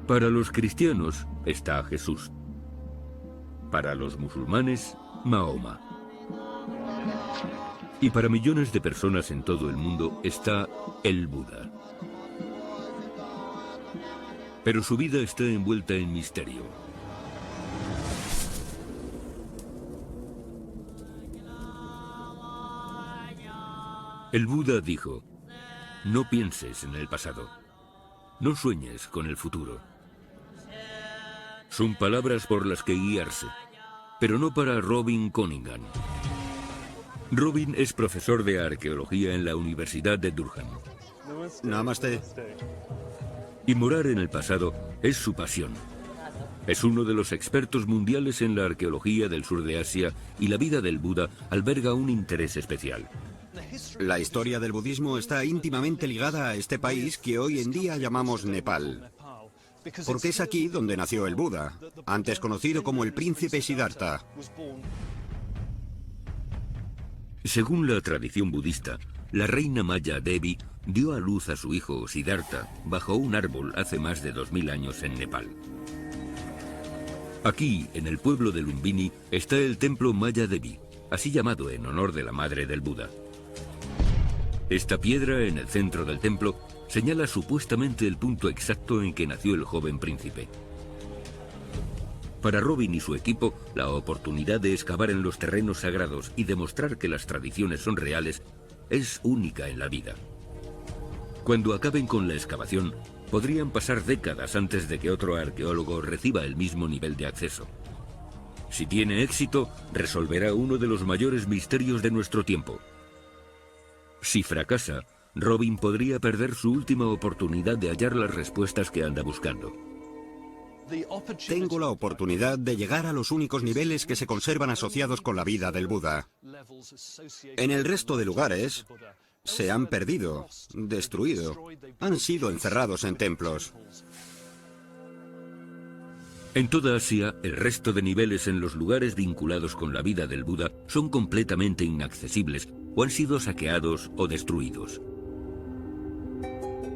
Para los cristianos está Jesús. Para los musulmanes, Mahoma. Y para millones de personas en todo el mundo está el Buda. Pero su vida está envuelta en misterio. El Buda dijo: no pienses en el pasado, no sueñes con el futuro. Son palabras por las que guiarse, pero no para Robin Cunningham. Robin es profesor de arqueología en la Universidad de Durham. Namaste. Y morar en el pasado es su pasión. Es uno de los expertos mundiales en la arqueología del sur de Asia y la vida del Buda alberga un interés especial. La historia del budismo está íntimamente ligada a este país que hoy en día llamamos Nepal. Porque es aquí donde nació el Buda, antes conocido como el príncipe Siddhartha. Según la tradición budista, la reina Maya Devi dio a luz a su hijo Siddhartha bajo un árbol hace más de 2000 años en Nepal. Aquí, en el pueblo de Lumbini, está el templo Maya Devi, así llamado en honor de la madre del Buda. Esta piedra en el centro del templo señala supuestamente el punto exacto en que nació el joven príncipe. Para Robin y su equipo, la oportunidad de excavar en los terrenos sagrados y demostrar que las tradiciones son reales es única en la vida. Cuando acaben con la excavación, podrían pasar décadas antes de que otro arqueólogo reciba el mismo nivel de acceso. Si tiene éxito, resolverá uno de los mayores misterios de nuestro tiempo. Si fracasa, Robin podría perder su última oportunidad de hallar las respuestas que anda buscando. Tengo la oportunidad de llegar a los únicos niveles que se conservan asociados con la vida del Buda. En el resto de lugares, se han perdido, destruido, han sido encerrados en templos. En toda Asia, el resto de niveles en los lugares vinculados con la vida del Buda son completamente inaccesibles o han sido saqueados o destruidos.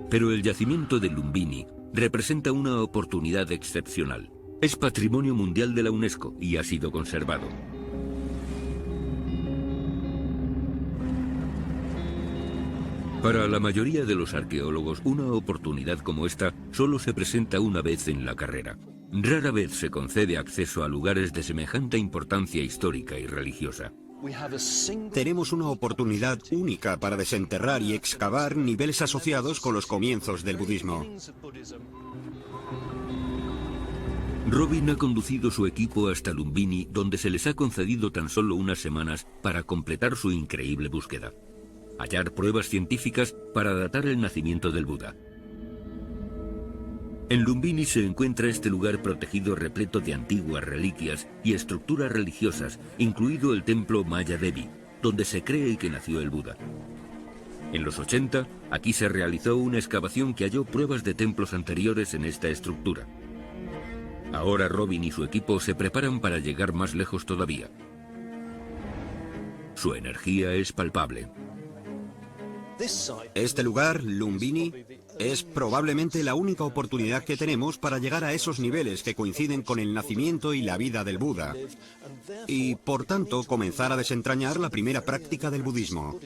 Pero el yacimiento de Lumbini representa una oportunidad excepcional. Es Patrimonio Mundial de la UNESCO y ha sido conservado. Para la mayoría de los arqueólogos, una oportunidad como esta solo se presenta una vez en la carrera. Rara vez se concede acceso a lugares de semejante importancia histórica y religiosa. Tenemos una oportunidad única para desenterrar y excavar niveles asociados con los comienzos del budismo. Robin ha conducido su equipo hasta Lumbini, donde se les ha concedido tan solo unas semanas para completar su increíble búsqueda. Hallar pruebas científicas para datar el nacimiento del Buda. En Lumbini se encuentra este lugar protegido repleto de antiguas reliquias y estructuras religiosas, incluido el templo Maya Devi, donde se cree que nació el Buda. En los 80, aquí se realizó una excavación que halló pruebas de templos anteriores en esta estructura. Ahora Robin y su equipo se preparan para llegar más lejos todavía. Su energía es palpable. Este lugar, Lumbini, es probablemente la única oportunidad que tenemos para llegar a esos niveles que coinciden con el nacimiento y la vida del Buda, y por tanto comenzar a desentrañar la primera práctica del budismo.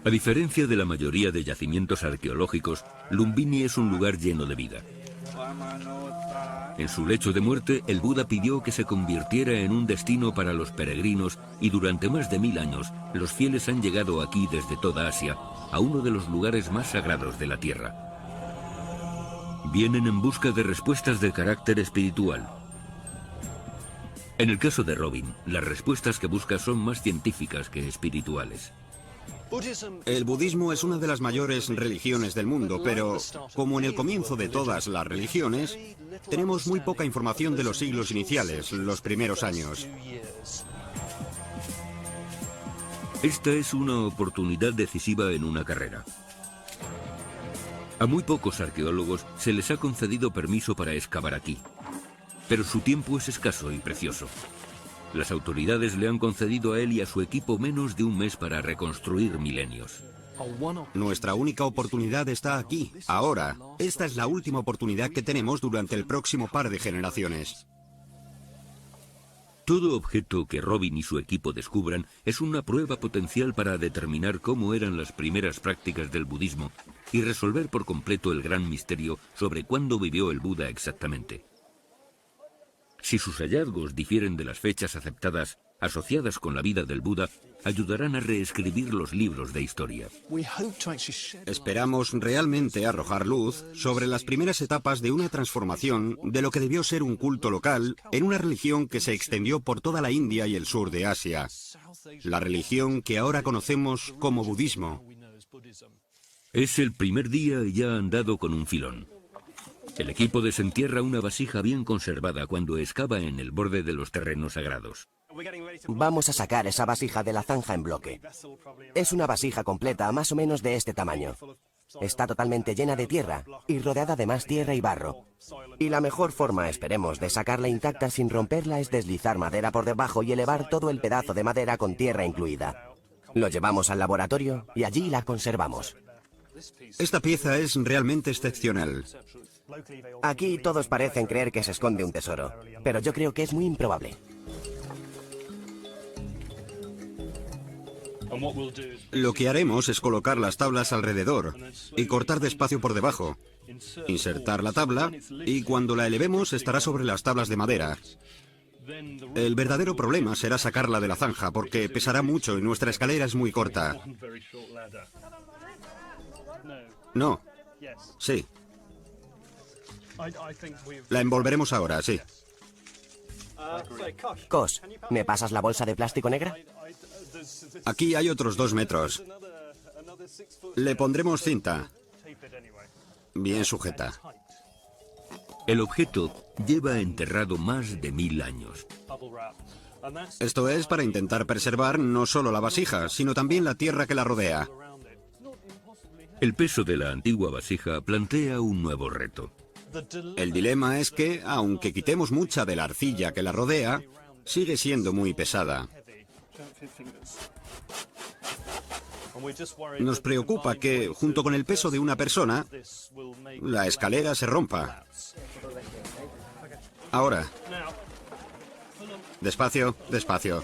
A diferencia de la mayoría de yacimientos arqueológicos, Lumbini es un lugar lleno de vida. En su lecho de muerte, el Buda pidió que se convirtiera en un destino para los peregrinos y durante más de 1000 años, los fieles han llegado aquí desde toda Asia, a uno de los lugares más sagrados de la Tierra. Vienen en busca de respuestas de carácter espiritual. En el caso de Robin, las respuestas que busca son más científicas que espirituales. El budismo es una de las mayores religiones del mundo, pero, como en el comienzo de todas las religiones, tenemos muy poca información de los siglos iniciales, los primeros años. Esta es una oportunidad decisiva en una carrera. A muy pocos arqueólogos se les ha concedido permiso para excavar aquí, pero su tiempo es escaso y precioso. Las autoridades le han concedido a él y a su equipo menos de un mes para reconstruir milenios. Nuestra única oportunidad está aquí, ahora. Esta es la última oportunidad que tenemos durante el próximo par de generaciones. Todo objeto que Robin y su equipo descubran es una prueba potencial para determinar cómo eran las primeras prácticas del budismo y resolver por completo el gran misterio sobre cuándo vivió el Buda exactamente. Si sus hallazgos difieren de las fechas aceptadas asociadas con la vida del Buda, ayudarán a reescribir los libros de historia. Esperamos realmente arrojar luz sobre las primeras etapas de una transformación de lo que debió ser un culto local en una religión que se extendió por toda la India y el sur de Asia. La religión que ahora conocemos como budismo. Es el primer día y ya han dado con un filón. El equipo desentierra una vasija bien conservada cuando excava en el borde de los terrenos sagrados. Vamos a sacar esa vasija de la zanja en bloque. Es una vasija completa, más o menos de este tamaño. Está totalmente llena de tierra y rodeada de más tierra y barro. Y la mejor forma, esperemos, de sacarla intacta sin romperla es deslizar madera por debajo y elevar todo el pedazo de madera con tierra incluida. Lo llevamos al laboratorio y allí la conservamos. Esta pieza es realmente excepcional. Aquí todos parecen creer que se esconde un tesoro, pero yo creo que es muy improbable. Lo que haremos es colocar las tablas alrededor y cortar despacio por debajo. Insertar la tabla y cuando la elevemos estará sobre las tablas de madera. El verdadero problema será sacarla de la zanja porque pesará mucho y nuestra escalera es muy corta. No. Sí. La envolveremos ahora, sí. Cos, ¿me pasas la bolsa de plástico negra? Aquí hay otros 2 metros. Le pondremos cinta. Bien sujeta. El objeto lleva enterrado más de 1000 años. Esto es para intentar preservar no solo la vasija, sino también la tierra que la rodea. El peso de la antigua vasija plantea un nuevo reto. El dilema es que, aunque quitemos mucha de la arcilla que la rodea, sigue siendo muy pesada. Nos preocupa que, junto con el peso de una persona, la escalera se rompa. Ahora. Despacio, despacio.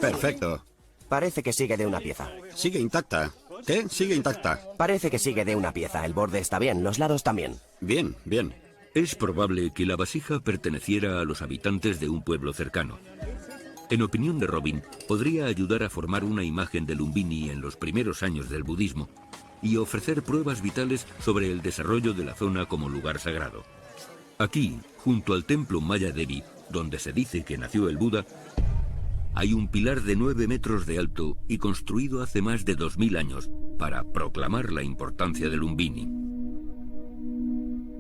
Perfecto. Parece que sigue de una pieza. Sigue intacta. ¿Qué? Sigue intacta. Parece que sigue de una pieza. El borde está bien, los lados también. Bien, bien. Es probable que la vasija perteneciera a los habitantes de un pueblo cercano. En opinión de Robin, podría ayudar a formar una imagen de Lumbini en los primeros años del budismo y ofrecer pruebas vitales sobre el desarrollo de la zona como lugar sagrado. Aquí, junto al templo Maya Devi, donde se dice que nació el Buda, hay un pilar de 9 metros de alto y construido hace más de 2000 años para proclamar la importancia de Lumbini.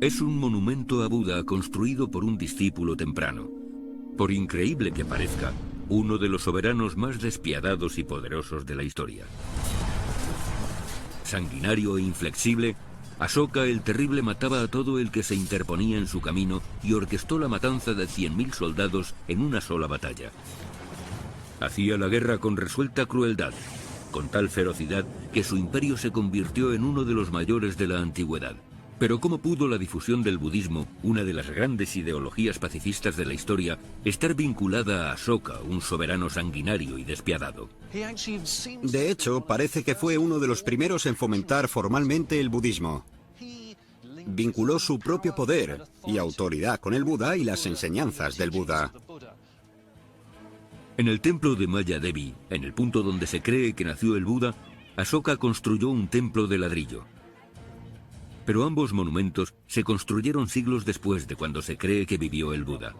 Es un monumento a Buda construido por un discípulo temprano. Por increíble que parezca, uno de los soberanos más despiadados y poderosos de la historia. Sanguinario e inflexible, Asoka el Terrible mataba a todo el que se interponía en su camino y orquestó la matanza de 100.000 soldados en una sola batalla. Hacía la guerra con resuelta crueldad, con tal ferocidad que su imperio se convirtió en uno de los mayores de la antigüedad. Pero ¿cómo pudo la difusión del budismo, una de las grandes ideologías pacifistas de la historia, estar vinculada a Asoka, un soberano sanguinario y despiadado? De hecho, parece que fue uno de los primeros en fomentar formalmente el budismo. Vinculó su propio poder y autoridad con el Buda y las enseñanzas del Buda. En el templo de Maya Devi, en el punto donde se cree que nació el Buda, Asoka construyó un templo de ladrillo. Pero ambos monumentos se construyeron siglos después de cuando se cree que vivió el Buda.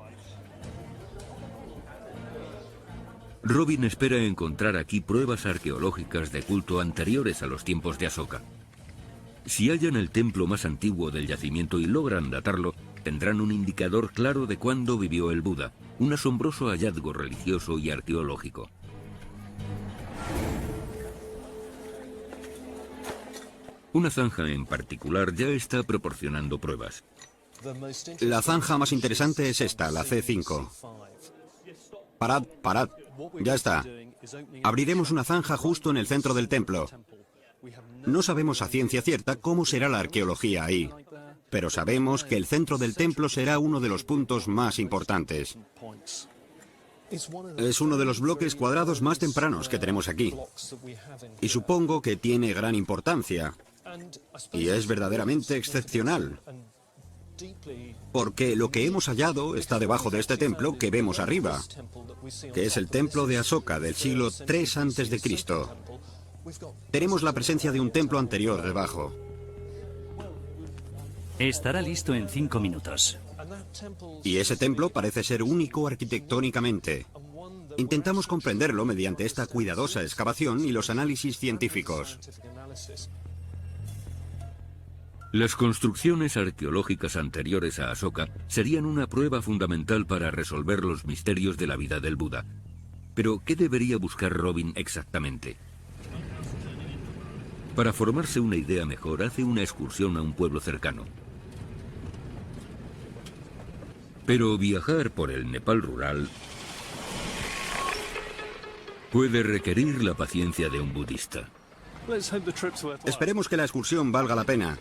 Robin espera encontrar aquí pruebas arqueológicas de culto anteriores a los tiempos de Asoka. Si hallan el templo más antiguo del yacimiento y logran datarlo, tendrán un indicador claro de cuándo vivió el Buda, un asombroso hallazgo religioso y arqueológico. Una zanja en particular ya está proporcionando pruebas. La zanja más interesante es esta, la C5. Parad, parad. Ya está. Abriremos una zanja justo en el centro del templo. No sabemos a ciencia cierta cómo será la arqueología ahí, pero sabemos que el centro del templo será uno de los puntos más importantes. Es uno de los bloques cuadrados más tempranos que tenemos aquí. Y supongo que tiene gran importancia. Y es verdaderamente excepcional. Porque lo que hemos hallado está debajo de este templo que vemos arriba, que es el templo de Asoka del siglo III a.C. Tenemos la presencia de un templo anterior debajo. Estará listo en 5 minutos. Y ese templo parece ser único arquitectónicamente. Intentamos comprenderlo mediante esta cuidadosa excavación y los análisis científicos. Las construcciones arqueológicas anteriores a Asoka serían una prueba fundamental para resolver los misterios de la vida del Buda. Pero, ¿qué debería buscar Robin exactamente? Para formarse una idea mejor, hace una excursión a un pueblo cercano. Pero viajar por el Nepal rural puede requerir la paciencia de un budista. Esperemos que la excursión valga la pena.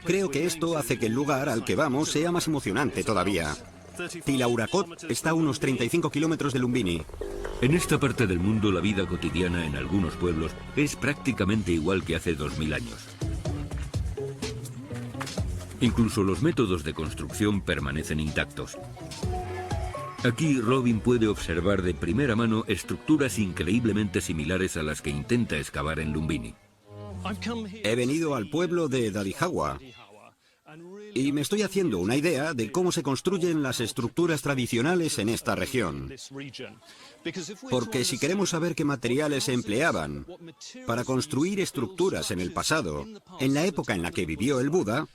Creo que esto hace que el lugar al que vamos sea más emocionante todavía. Tilaurakot está a unos 35 kilómetros de Lumbini. En esta parte del mundo, la vida cotidiana en algunos pueblos es prácticamente igual que hace 2000 años. Incluso los métodos de construcción permanecen intactos. Aquí Robin puede observar de primera mano estructuras increíblemente similares a las que intenta excavar en Lumbini. He venido al pueblo de Dadihawa y me estoy haciendo una idea de cómo se construyen las estructuras tradicionales en esta región. Porque si queremos saber qué materiales se empleaban para construir estructuras en el pasado, en la época en la que vivió el Buda,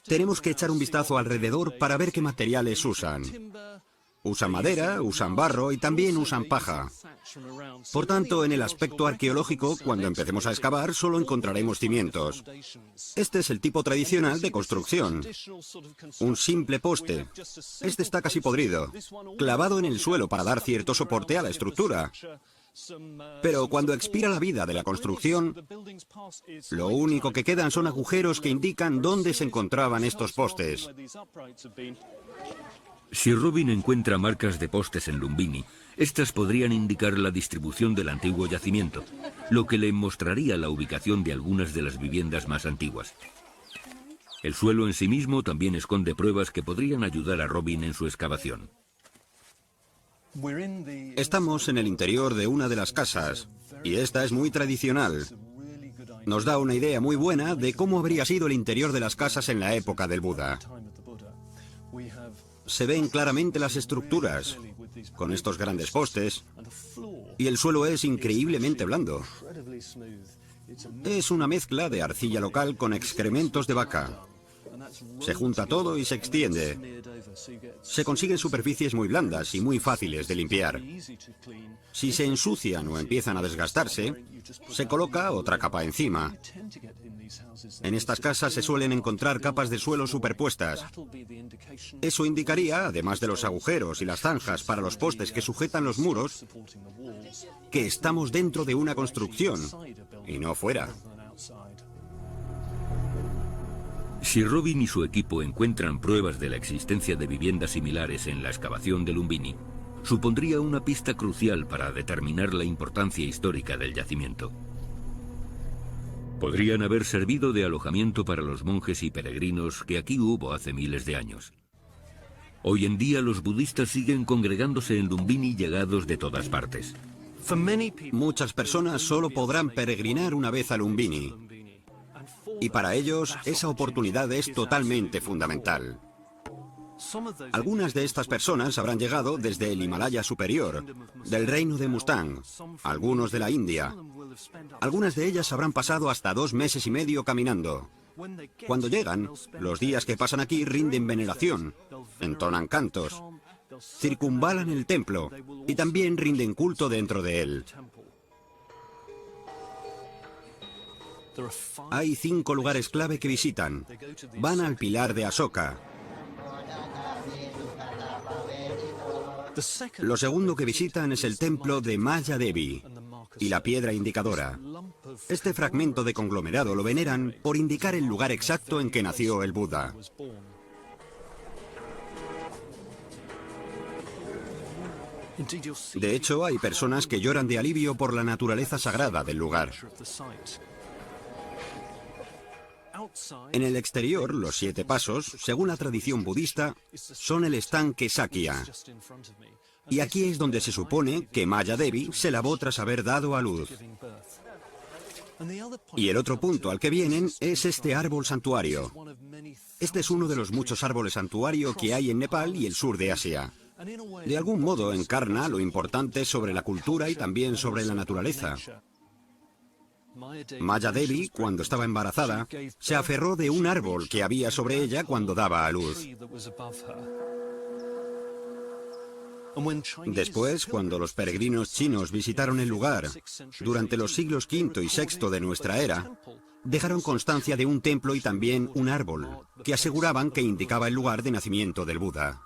tenemos que echar un vistazo alrededor para ver qué materiales usan. Usan madera, usan barro y también usan paja. Por tanto, en el aspecto arqueológico, cuando empecemos a excavar, solo encontraremos cimientos. Este es el tipo tradicional de construcción. Un simple poste. Este está casi podrido, clavado en el suelo para dar cierto soporte a la estructura. Pero cuando expira la vida de la construcción, lo único que quedan son agujeros que indican dónde se encontraban estos postes. Si Robin encuentra marcas de postes en Lumbini, estas podrían indicar la distribución del antiguo yacimiento, lo que le mostraría la ubicación de algunas de las viviendas más antiguas. El suelo en sí mismo también esconde pruebas que podrían ayudar a Robin en su excavación. Estamos en el interior de una de las casas, y esta es muy tradicional. Nos da una idea muy buena de cómo habría sido el interior de las casas en la época del Buda. Se ven claramente las estructuras, con estos grandes postes, y el suelo es increíblemente blando. Es una mezcla de arcilla local con excrementos de vaca. Se junta todo y se extiende. Se consiguen superficies muy blandas y muy fáciles de limpiar. Si se ensucian o empiezan a desgastarse, se coloca otra capa encima. En estas casas se suelen encontrar capas de suelo superpuestas. Eso indicaría, además de los agujeros y las zanjas para los postes que sujetan los muros, que estamos dentro de una construcción y no fuera. Si Robin y su equipo encuentran pruebas de la existencia de viviendas similares en la excavación de Lumbini, supondría una pista crucial para determinar la importancia histórica del yacimiento. Podrían haber servido de alojamiento para los monjes y peregrinos que aquí hubo hace miles de años. Hoy en día los budistas siguen congregándose en Lumbini llegados de todas partes. Muchas personas solo podrán peregrinar una vez a Lumbini. Y para ellos, esa oportunidad es totalmente fundamental. Algunas de estas personas habrán llegado desde el Himalaya superior, del reino de Mustang, algunos de la India. Algunas de ellas habrán pasado hasta 2 meses y medio caminando. Cuando llegan, los días que pasan aquí rinden veneración, entonan cantos, circunvalan el templo y también rinden culto dentro de él. Hay 5 lugares clave que visitan. Van al pilar de Ashoka. Lo segundo que visitan es el templo de Maya Devi y la piedra indicadora. Este fragmento de conglomerado lo veneran por indicar el lugar exacto en que nació el Buda. De hecho, hay personas que lloran de alivio por la naturaleza sagrada del lugar. En el exterior, los 7 pasos, según la tradición budista, son el estanque Sakya. Y aquí es donde se supone que Maya Devi se lavó tras haber dado a luz. Y el otro punto al que vienen es este árbol santuario. Este es uno de los muchos árboles santuario que hay en Nepal y el sur de Asia. De algún modo encarna lo importante sobre la cultura y también sobre la naturaleza. Maya Devi, cuando estaba embarazada, se aferró de un árbol que había sobre ella cuando daba a luz. Después, cuando los peregrinos chinos visitaron el lugar, durante los siglos V y VI de nuestra era, dejaron constancia de un templo y también un árbol, que aseguraban que indicaba el lugar de nacimiento del Buda.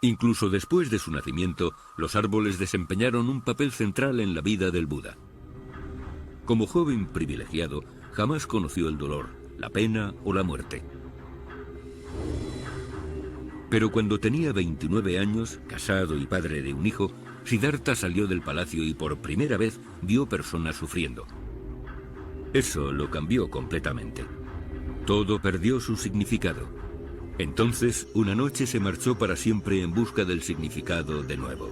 Incluso después de su nacimiento, los árboles desempeñaron un papel central en la vida del Buda. Como joven privilegiado, jamás conoció el dolor, la pena o la muerte. Pero cuando tenía 29 años, casado y padre de un hijo, Siddhartha salió del palacio y por primera vez vio personas sufriendo. Eso lo cambió completamente. Todo perdió su significado. Entonces, una noche se marchó para siempre en busca del significado de nuevo.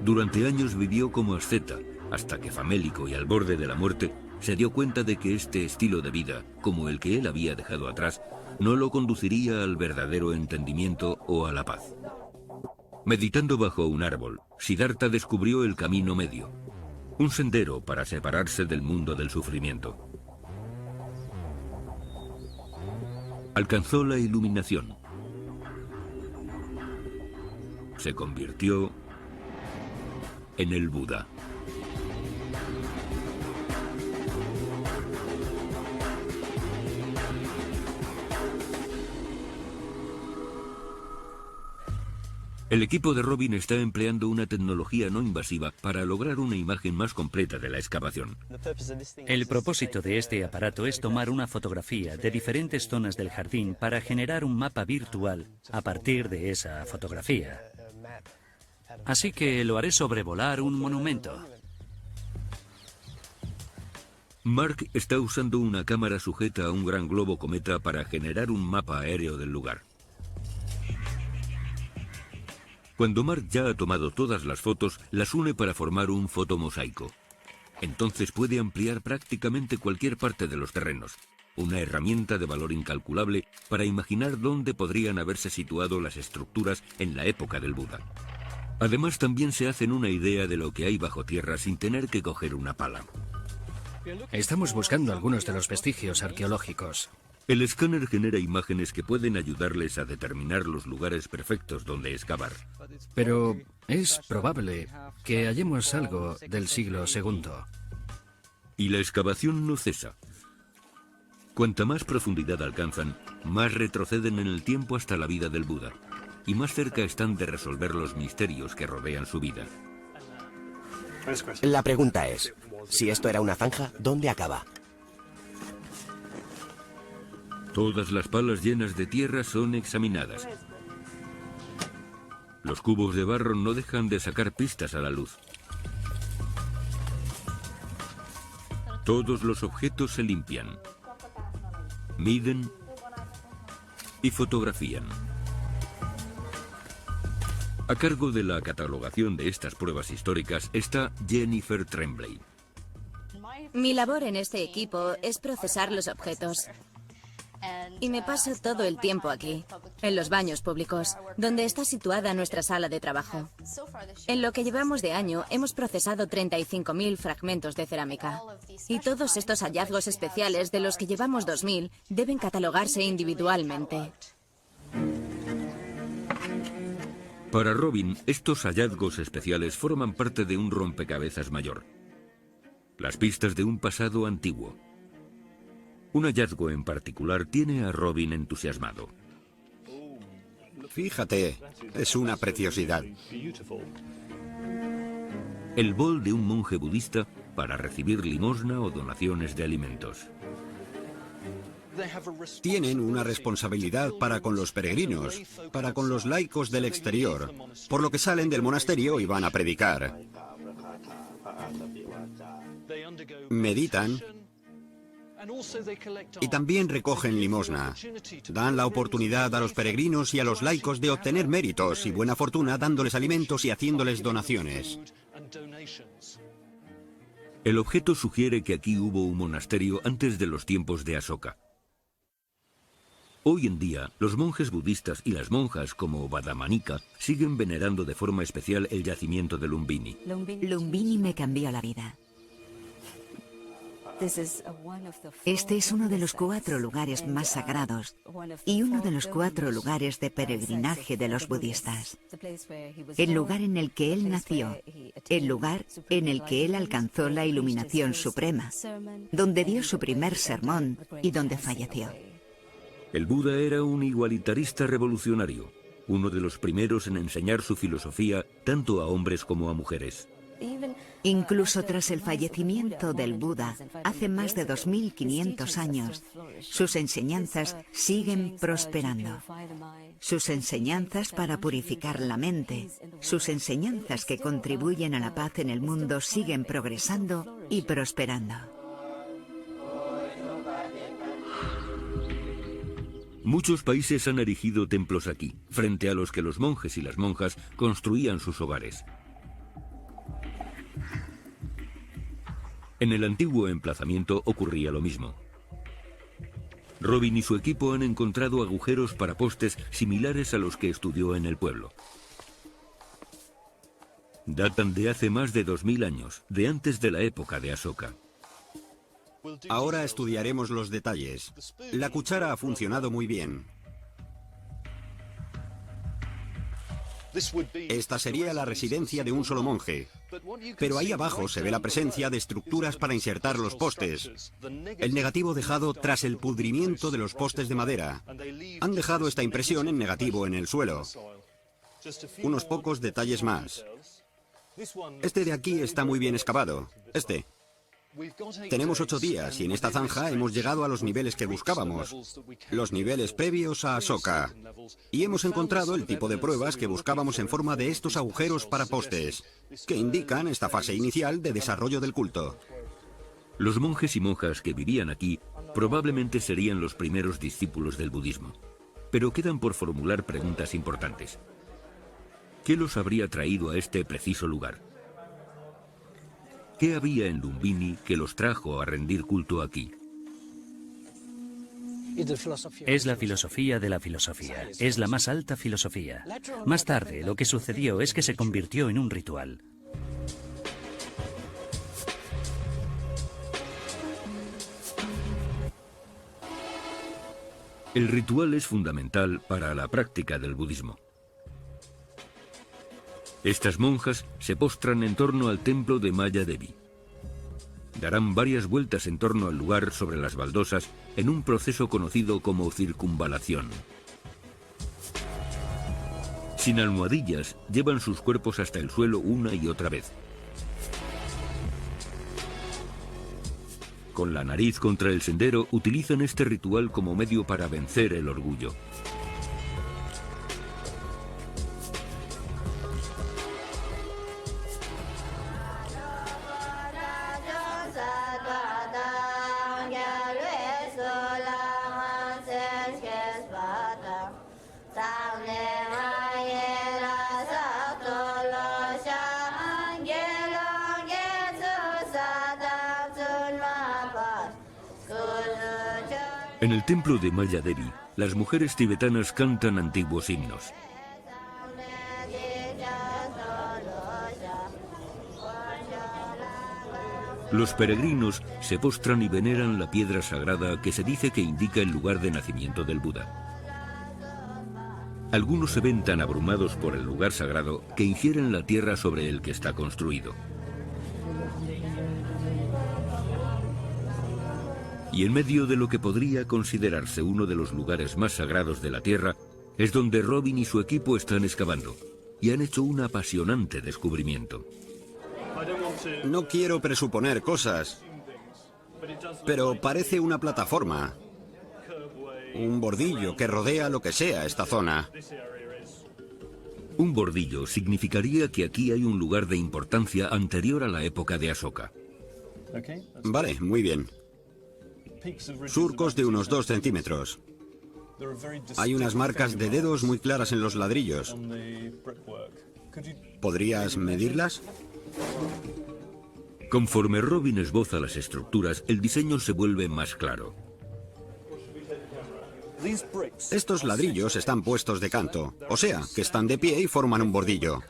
Durante años vivió como asceta, hasta que famélico y al borde de la muerte, se dio cuenta de que este estilo de vida, como el que él había dejado atrás, no lo conduciría al verdadero entendimiento o a la paz. Meditando bajo un árbol, Siddhartha descubrió el camino medio, un sendero para separarse del mundo del sufrimiento. Alcanzó la iluminación. Se convirtió en el Buda. El equipo de Robin está empleando una tecnología no invasiva para lograr una imagen más completa de la excavación. El propósito de este aparato es tomar una fotografía de diferentes zonas del jardín para generar un mapa virtual a partir de esa fotografía. Así que lo haré sobrevolar un monumento. Mark está usando una cámara sujeta a un gran globo cometa para generar un mapa aéreo del lugar. Cuando Mark ya ha tomado todas las fotos, las une para formar un fotomosaico. Entonces puede ampliar prácticamente cualquier parte de los terrenos, una herramienta de valor incalculable para imaginar dónde podrían haberse situado las estructuras en la época del Buda. Además, también se hacen una idea de lo que hay bajo tierra sin tener que coger una pala. Estamos buscando algunos de los vestigios arqueológicos. El escáner genera imágenes que pueden ayudarles a determinar los lugares perfectos donde excavar. Pero es probable que hallemos algo del siglo II. Y la excavación no cesa. Cuanta más profundidad alcanzan, más retroceden en el tiempo hasta la vida del Buda, y más cerca están de resolver los misterios que rodean su vida. La pregunta es, si esto era una zanja, ¿dónde acaba? Todas las palas llenas de tierra son examinadas. Los cubos de barro no dejan de sacar pistas a la luz. Todos los objetos se limpian, miden y fotografían. A cargo de la catalogación de estas pruebas históricas está Jennifer Tremblay. Mi labor en este equipo es procesar los objetos. Y me paso todo el tiempo aquí, en los baños públicos, donde está situada nuestra sala de trabajo. En lo que llevamos de año, hemos procesado 35.000 fragmentos de cerámica. Y todos estos hallazgos especiales, de los que llevamos 2.000, deben catalogarse individualmente. Para Robin, estos hallazgos especiales forman parte de un rompecabezas mayor. Las pistas de un pasado antiguo. Un hallazgo en particular tiene a Robin entusiasmado. Fíjate, es una preciosidad. El bol de un monje budista para recibir limosna o donaciones de alimentos. Tienen una responsabilidad para con los peregrinos, para con los laicos del exterior, por lo que salen del monasterio y van a predicar. Meditan y también recogen limosna. Dan la oportunidad a los peregrinos y a los laicos de obtener méritos y buena fortuna dándoles alimentos y haciéndoles donaciones. El objeto sugiere que aquí hubo un monasterio antes de los tiempos de Asoka. Hoy en día, los monjes budistas y las monjas como Vadamanika siguen venerando de forma especial el yacimiento de Lumbini. Lumbini me cambió la vida. Este es uno de los 4 lugares más sagrados y uno de los 4 lugares de peregrinaje de los budistas. El lugar en el que él nació, el lugar en el que él alcanzó la iluminación suprema, donde dio su primer sermón y donde falleció. El Buda era un igualitarista revolucionario, uno de los primeros en enseñar su filosofía tanto a hombres como a mujeres. Incluso tras el fallecimiento del Buda, hace más de 2500 años, sus enseñanzas siguen prosperando. Sus enseñanzas para purificar la mente, sus enseñanzas que contribuyen a la paz en el mundo siguen progresando y prosperando. Muchos países han erigido templos aquí, frente a los que los monjes y las monjas construían sus hogares. En el antiguo emplazamiento ocurría lo mismo. Robin y su equipo han encontrado agujeros para postes similares a los que estudió en el pueblo. Datan de hace más de 2000 años, de antes de la época de Asoka. Ahora estudiaremos los detalles. La cuchara ha funcionado muy bien. Esta sería la residencia de un solo monje, pero ahí abajo se ve la presencia de estructuras para insertar los postes. El negativo dejado tras el pudrimiento de los postes de madera. Han dejado esta impresión en negativo en el suelo. Unos pocos detalles más. Este de aquí está muy bien excavado. Tenemos 8 días y en esta zanja hemos llegado a los niveles que buscábamos, los niveles previos a Asoka, y hemos encontrado el tipo de pruebas que buscábamos en forma de estos agujeros para postes, que indican esta fase inicial de desarrollo del culto. Los monjes y monjas que vivían aquí probablemente serían los primeros discípulos del budismo, pero quedan por formular preguntas importantes. ¿Qué los habría traído a este preciso lugar? ¿Qué había en Lumbini que los trajo a rendir culto aquí? Es la filosofía de la filosofía. Es la más alta filosofía. Más tarde, lo que sucedió es que se convirtió en un ritual. El ritual es fundamental para la práctica del budismo. Estas monjas se postran en torno al templo de Maya Devi. Darán varias vueltas en torno al lugar sobre las baldosas en un proceso conocido como circunvalación. Sin almohadillas, llevan sus cuerpos hasta el suelo una y otra vez. Con la nariz contra el sendero, utilizan este ritual como medio para vencer el orgullo. En el templo de Maya Devi, las mujeres tibetanas cantan antiguos himnos. Los peregrinos se postran y veneran la piedra sagrada que se dice que indica el lugar de nacimiento del Buda. Algunos se ven tan abrumados por el lugar sagrado que ingieren la tierra sobre el que está construido. Y en medio de lo que podría considerarse uno de los lugares más sagrados de la Tierra, es donde Robin y su equipo están excavando, y han hecho un apasionante descubrimiento. No quiero presuponer cosas, pero parece una plataforma, un bordillo que rodea lo que sea esta zona. Un bordillo significaría que aquí hay un lugar de importancia anterior a la época de Ashoka. Vale, muy bien. Surcos de unos 2 centímetros. Hay unas marcas de dedos muy claras en los ladrillos. ¿Podrías medirlas? Conforme Robin esboza las estructuras, el diseño se vuelve más claro. Estos ladrillos están puestos de canto, o sea, que están de pie y forman un bordillo.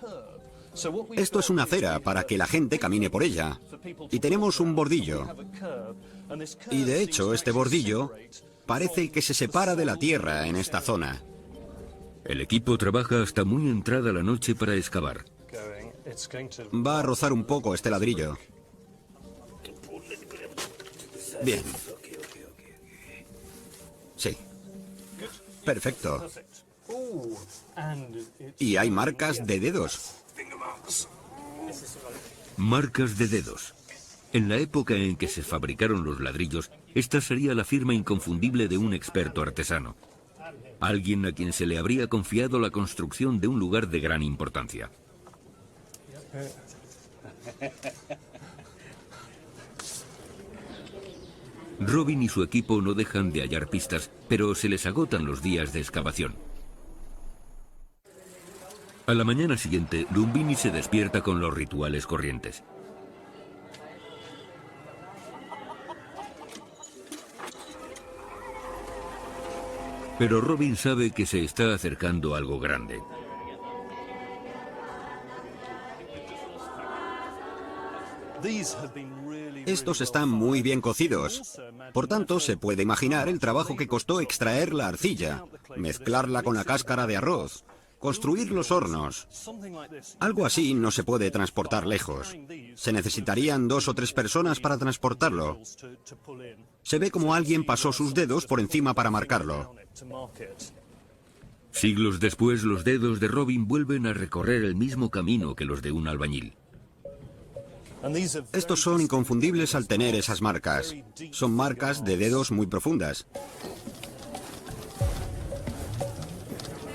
Esto es una acera para que la gente camine por ella. Y tenemos un bordillo. Y de hecho, este bordillo parece que se separa de la tierra en esta zona. El equipo trabaja hasta muy entrada la noche para excavar. Va a rozar un poco este ladrillo. Bien. Sí. Perfecto. Y hay marcas de dedos. Marcas de dedos. En la época en que se fabricaron los ladrillos, esta sería la firma inconfundible de un experto artesano. Alguien a quien se le habría confiado la construcción de un lugar de gran importancia. Robin y su equipo no dejan de hallar pistas, pero se les agotan los días de excavación. A la mañana siguiente, Lumbini se despierta con los rituales corrientes. Pero Robin sabe que se está acercando algo grande. Estos están muy bien cocidos. Por tanto, se puede imaginar el trabajo que costó extraer la arcilla, mezclarla con la cáscara de arroz, construir los hornos. Algo así no se puede transportar lejos. Se necesitarían 2 o 3 personas para transportarlo. Se ve como alguien pasó sus dedos por encima para marcarlo. Siglos después, los dedos de Robin vuelven a recorrer el mismo camino que los de un albañil. Estos son inconfundibles al tener esas marcas. Son marcas de dedos muy profundas.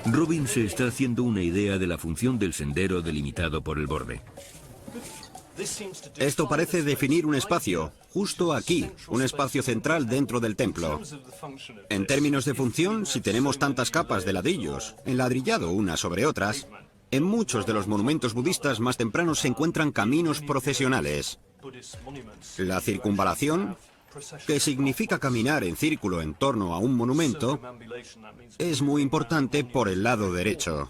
Robin se está haciendo una idea de la función del sendero delimitado por el borde. Esto parece definir un espacio, justo aquí, un espacio central dentro del templo. En términos de función, si tenemos tantas capas de ladrillos, enladrillado unas sobre otras, en muchos de los monumentos budistas más tempranos se encuentran caminos procesionales. La circunvalación, que significa caminar en círculo en torno a un monumento, es muy importante por el lado derecho.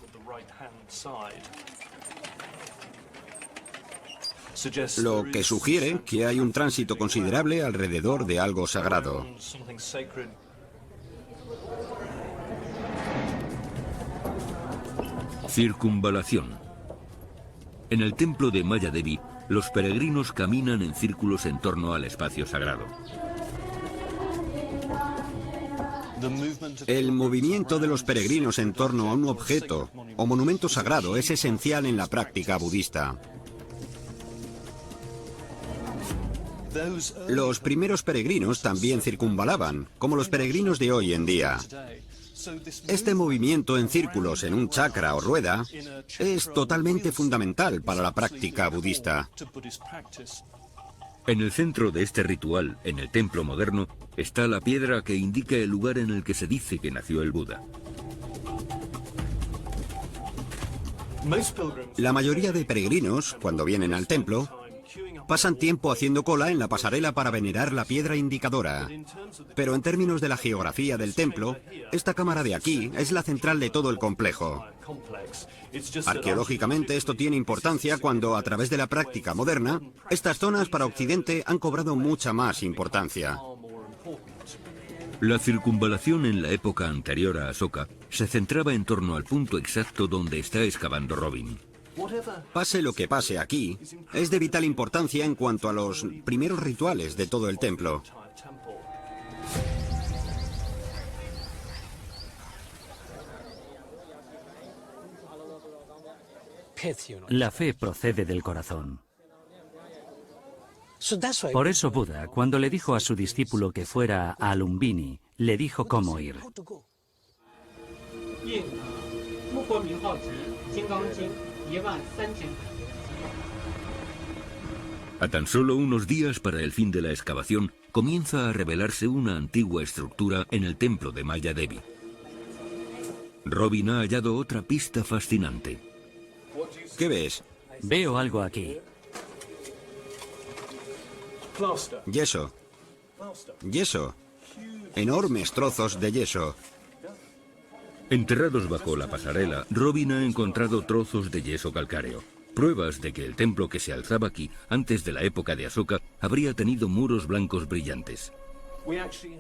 Lo que sugiere que hay un tránsito considerable alrededor de algo sagrado. Circunvalación. En el templo de Maya Devi, los peregrinos caminan en círculos en torno al espacio sagrado. El movimiento de los peregrinos en torno a un objeto o monumento sagrado es esencial en la práctica budista. Los primeros peregrinos también circunvalaban, como los peregrinos de hoy en día. Este movimiento en círculos en un chakra o rueda es totalmente fundamental para la práctica budista. En el centro de este ritual, en el templo moderno, está la piedra que indica el lugar en el que se dice que nació el Buda. La mayoría de peregrinos, cuando vienen al templo, pasan tiempo haciendo cola en la pasarela para venerar la piedra indicadora. Pero en términos de la geografía del templo, esta cámara de aquí es la central de todo el complejo. Arqueológicamente esto tiene importancia cuando, a través de la práctica moderna, estas zonas para Occidente han cobrado mucha más importancia. La circunvalación en la época anterior a Ashoka se centraba en torno al punto exacto donde está excavando Robin. Pase lo que pase aquí, es de vital importancia en cuanto a los primeros rituales de todo el templo. La fe procede del corazón. Por eso Buda, cuando le dijo a su discípulo que fuera a Lumbini, le dijo cómo ir. A tan solo unos días para el fin de la excavación, comienza a revelarse una antigua estructura en el templo de Maya Devi. Robin ha hallado otra pista fascinante. ¿Qué ves? Veo algo aquí. Yeso. Yeso. Enormes trozos de yeso. Enterrados bajo la pasarela, Robin ha encontrado trozos de yeso calcáreo. Pruebas de que el templo que se alzaba aquí, antes de la época de Asoka, habría tenido muros blancos brillantes.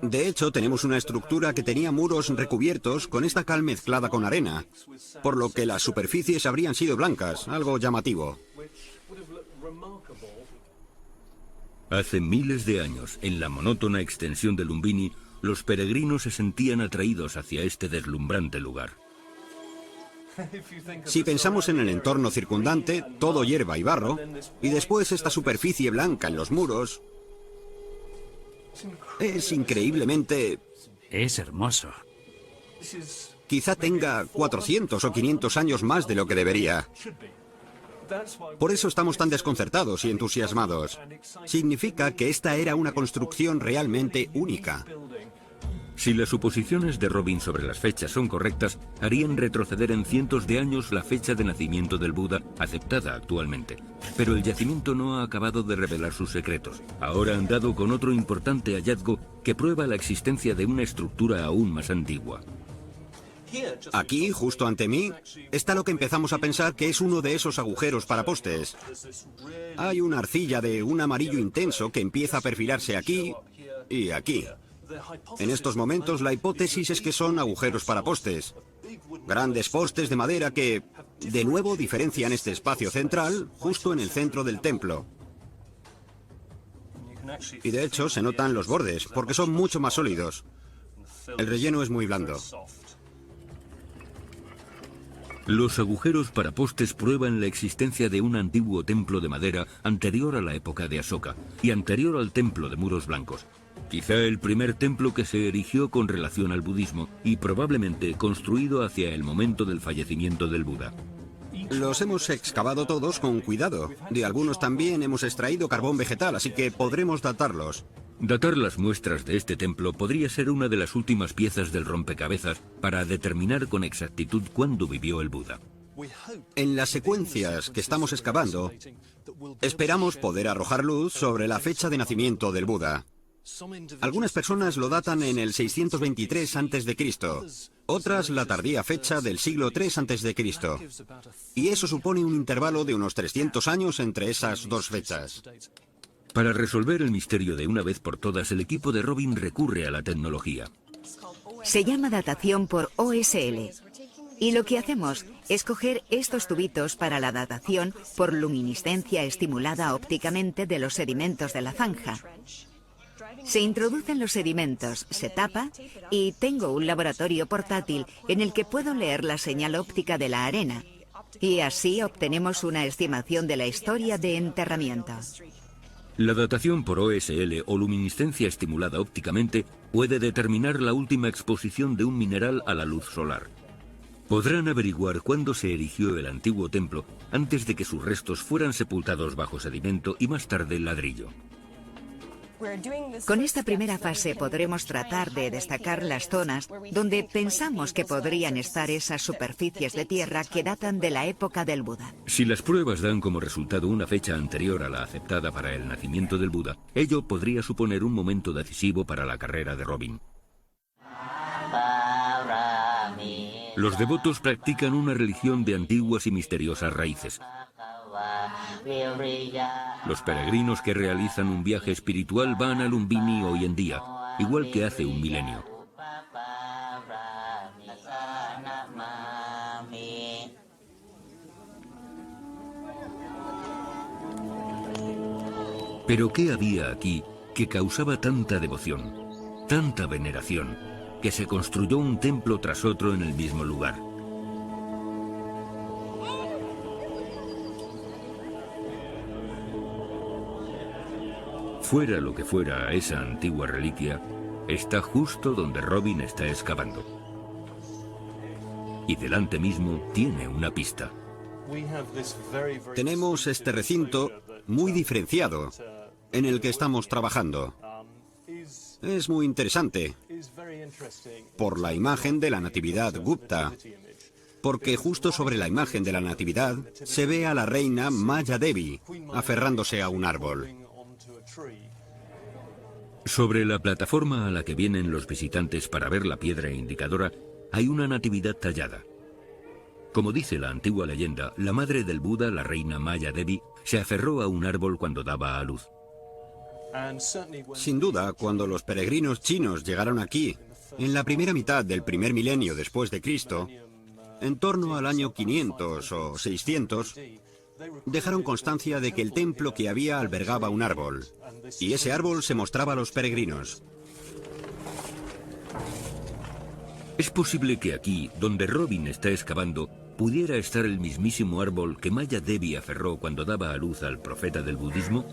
De hecho, tenemos una estructura que tenía muros recubiertos con esta cal mezclada con arena, por lo que las superficies habrían sido blancas, algo llamativo. Hace miles de años, en la monótona extensión de Lumbini, los peregrinos se sentían atraídos hacia este deslumbrante lugar. Si pensamos en el entorno circundante, todo hierba y barro, y después esta superficie blanca en los muros, es increíblemente... Es hermoso. Quizá tenga 400 o 500 años más de lo que debería. Por eso estamos tan desconcertados y entusiasmados. Significa que esta era una construcción realmente única. Si las suposiciones de Robin sobre las fechas son correctas, harían retroceder en cientos de años la fecha de nacimiento del Buda, aceptada actualmente. Pero el yacimiento no ha acabado de revelar sus secretos. Ahora han dado con otro importante hallazgo que prueba la existencia de una estructura aún más antigua. Aquí, justo ante mí, está lo que empezamos a pensar que es uno de esos agujeros para postes. Hay una arcilla de un amarillo intenso que empieza a perfilarse aquí y aquí. En estos momentos la hipótesis es que son agujeros para postes. Grandes postes de madera que, de nuevo, diferencian este espacio central justo en el centro del templo. Y de hecho se notan los bordes, porque son mucho más sólidos. El relleno es muy blando. Los agujeros para postes prueban la existencia de un antiguo templo de madera anterior a la época de Asoka y anterior al templo de muros blancos. Quizá el primer templo que se erigió con relación al budismo y probablemente construido hacia el momento del fallecimiento del Buda. Los hemos excavado todos con cuidado. De algunos también hemos extraído carbón vegetal, así que podremos datarlos. Datar las muestras de este templo podría ser una de las últimas piezas del rompecabezas para determinar con exactitud cuándo vivió el Buda. En las secuencias que estamos excavando, esperamos poder arrojar luz sobre la fecha de nacimiento del Buda. Algunas personas lo datan en el 623 a.C., otras la tardía fecha del siglo III a.C., y eso supone un intervalo de unos 300 años entre esas dos fechas. Para resolver el misterio de una vez por todas, el equipo de Robin recurre a la tecnología. Se llama datación por OSL. Y lo que hacemos es coger estos tubitos para la datación por luminiscencia estimulada ópticamente de los sedimentos de la zanja. Se introducen los sedimentos, se tapa y tengo un laboratorio portátil en el que puedo leer la señal óptica de la arena. Y así obtenemos una estimación de la historia de enterramiento. La datación por OSL o luminiscencia estimulada ópticamente puede determinar la última exposición de un mineral a la luz solar. Podrán averiguar cuándo se erigió el antiguo templo antes de que sus restos fueran sepultados bajo sedimento y más tarde ladrillo. Con esta primera fase podremos tratar de destacar las zonas donde pensamos que podrían estar esas superficies de tierra que datan de la época del Buda. Si las pruebas dan como resultado una fecha anterior a la aceptada para el nacimiento del Buda, ello podría suponer un momento decisivo para la carrera de Robin. Los devotos practican una religión de antiguas y misteriosas raíces. Los peregrinos que realizan un viaje espiritual van a Lumbini hoy en día, igual que hace un milenio. Pero ¿qué había aquí que causaba tanta devoción, tanta veneración, que se construyó un templo tras otro en el mismo lugar? Fuera lo que fuera esa antigua reliquia, está justo donde Robin está excavando. Y delante mismo tiene una pista. Tenemos este recinto muy diferenciado en el que estamos trabajando. Es muy interesante por la imagen de la Natividad Gupta, porque justo sobre la imagen de la Natividad se ve a la reina Maya Devi aferrándose a un árbol. Sobre la plataforma a la que vienen los visitantes para ver la piedra indicadora, hay una natividad tallada. Como dice la antigua leyenda, la madre del Buda, la reina Maya Devi, se aferró a un árbol cuando daba a luz. Sin duda, cuando los peregrinos chinos llegaron aquí, en la primera mitad del primer milenio después de Cristo, en torno al año 500 o 600, dejaron constancia de que el templo que había albergaba un árbol, y ese árbol se mostraba a los peregrinos. Es posible que aquí, donde Robin está excavando, pudiera estar el mismísimo árbol que Maya Devi aferró cuando daba a luz al profeta del budismo.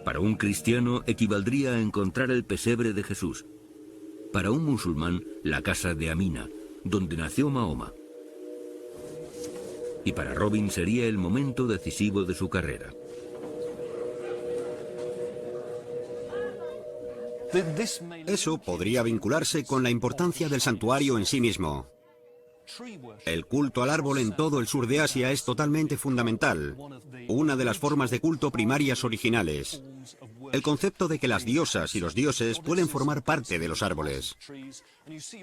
Para un cristiano equivaldría a encontrar el pesebre de Jesús. Para un musulmán, la casa de Amina, donde nació Mahoma. Y para Robin sería el momento decisivo de su carrera. Eso podría vincularse con la importancia del santuario en sí mismo. El culto al árbol en todo el sur de Asia es totalmente fundamental, una de las formas de culto primarias originales. El concepto de que las diosas y los dioses pueden formar parte de los árboles.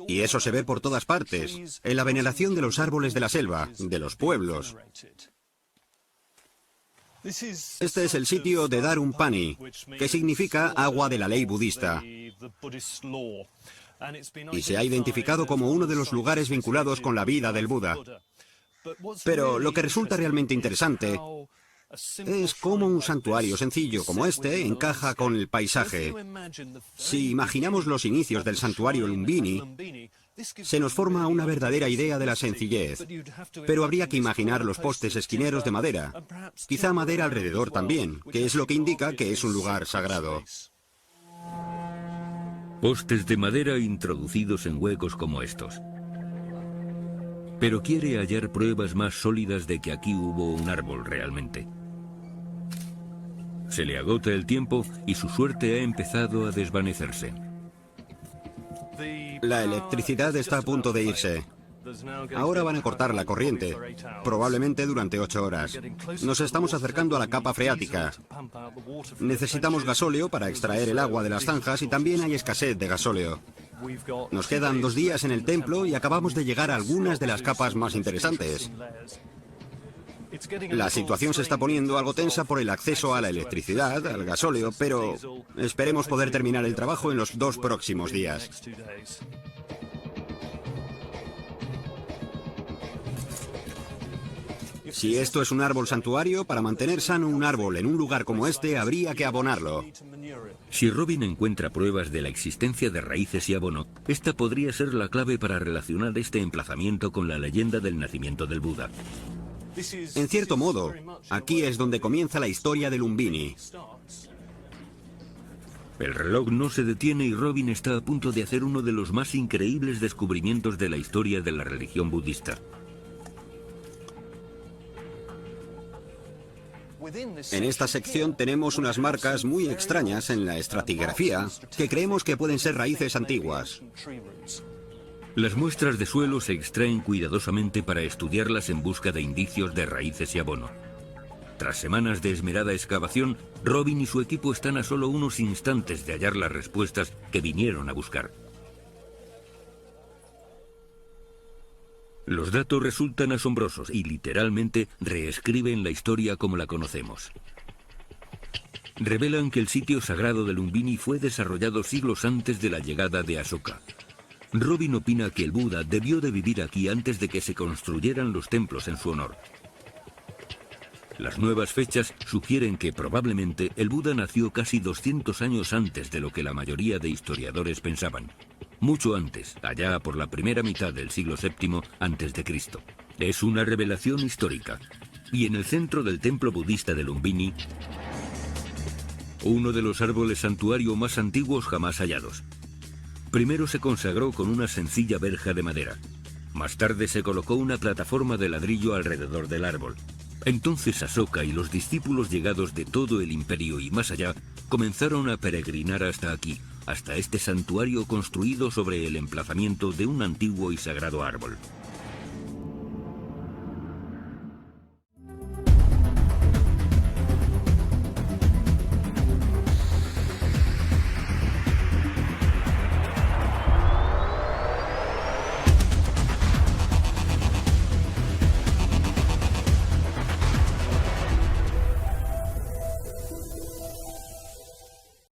Y eso se ve por todas partes, en la veneración de los árboles de la selva, de los pueblos. Este es el sitio de Darum Pani, que significa agua de la ley budista. Y se ha identificado como uno de los lugares vinculados con la vida del Buda. Pero lo que resulta realmente interesante es cómo un santuario sencillo como este encaja con el paisaje. Si imaginamos los inicios del santuario Lumbini, se nos forma una verdadera idea de la sencillez. Pero habría que imaginar los postes esquineros de madera, quizá madera alrededor también, que es lo que indica que es un lugar sagrado. Postes de madera introducidos en huecos como estos. Pero quiere hallar pruebas más sólidas de que aquí hubo un árbol realmente. Se le agota el tiempo y su suerte ha empezado a desvanecerse. La electricidad está a punto de irse. Ahora van a cortar la corriente, probablemente durante 8 horas. Nos estamos acercando a la capa freática. Necesitamos gasóleo para extraer el agua de las zanjas y también hay escasez de gasóleo. Nos quedan 2 días en el templo y acabamos de llegar a algunas de las capas más interesantes. La situación se está poniendo algo tensa por el acceso a la electricidad, al gasóleo, pero esperemos poder terminar el trabajo en los 2 próximos días. Si esto es un árbol santuario, para mantener sano un árbol en un lugar como este, habría que abonarlo. Si Robin encuentra pruebas de la existencia de raíces y abono, esta podría ser la clave para relacionar este emplazamiento con la leyenda del nacimiento del Buda. En cierto modo, aquí es donde comienza la historia de Lumbini. El reloj no se detiene y Robin está a punto de hacer uno de los más increíbles descubrimientos de la historia de la religión budista. En esta sección tenemos unas marcas muy extrañas en la estratigrafía que creemos que pueden ser raíces antiguas. Las muestras de suelo se extraen cuidadosamente para estudiarlas en busca de indicios de raíces y abono. Tras semanas de esmerada excavación, Robin y su equipo están a solo unos instantes de hallar las respuestas que vinieron a buscar. Los datos resultan asombrosos y literalmente reescriben la historia como la conocemos. Revelan que el sitio sagrado de Lumbini fue desarrollado siglos antes de la llegada de Ashoka. Robin opina que el Buda debió de vivir aquí antes de que se construyeran los templos en su honor. Las nuevas fechas sugieren que probablemente el Buda nació casi 200 años antes de lo que la mayoría de historiadores pensaban. Mucho antes, allá por la primera mitad del siglo VII a.C. Es una revelación histórica. Y en el centro del templo budista de Lumbini, uno de los árboles santuario más antiguos jamás hallados. Primero se consagró con una sencilla verja de madera. Más tarde se colocó una plataforma de ladrillo alrededor del árbol. Entonces Asoka y los discípulos llegados de todo el imperio y más allá comenzaron a peregrinar hasta aquí, hasta este santuario construido sobre el emplazamiento de un antiguo y sagrado árbol.